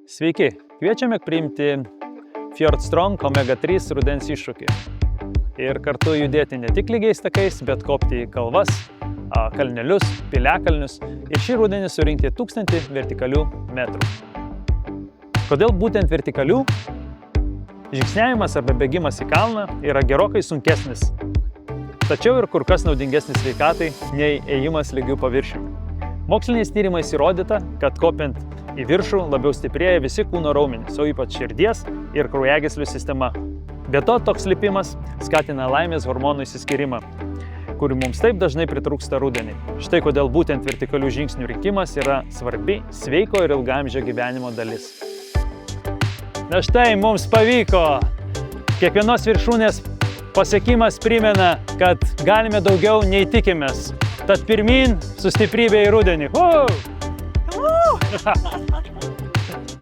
Sveiki, kviečiame priimti Fjordstrong Omega-3 rudens iššūkį. Ir kartu judėti ne tik lygiais takais, bet kopti į kalvas, kalnelius, piliakalnius ir šį rudenį surinkti 1000 vertikalių metrų. Kodėl būtent vertikalių? Žingsniavimas arba bėgimas į kalną yra gerokai sunkesnis, tačiau ir kur kas naudingesnis sveikatai nei ėjimas lygių paviršiumi. Moksliniais tyrimais įrodyta, kad kopiant į viršų labiau stiprėja visi kūno raumenys, o ypač širdies ir kraujagyslių sistema. Be to, toks lipimas skatina laimės hormonų išsiskyrimą, kurių mums taip dažnai pritrūksta rudenį. Štai kodėl būtent vertikalių žingsnių rinkimas yra svarbi sveiko ir ilgaamžio gyvenimo dalis. Na štai, mums pavyko! Kiekvienos viršūnės pasiekimas primena, kad galime daugiau nei tikimės. Tad pirmyn su stiprybė į rudenį.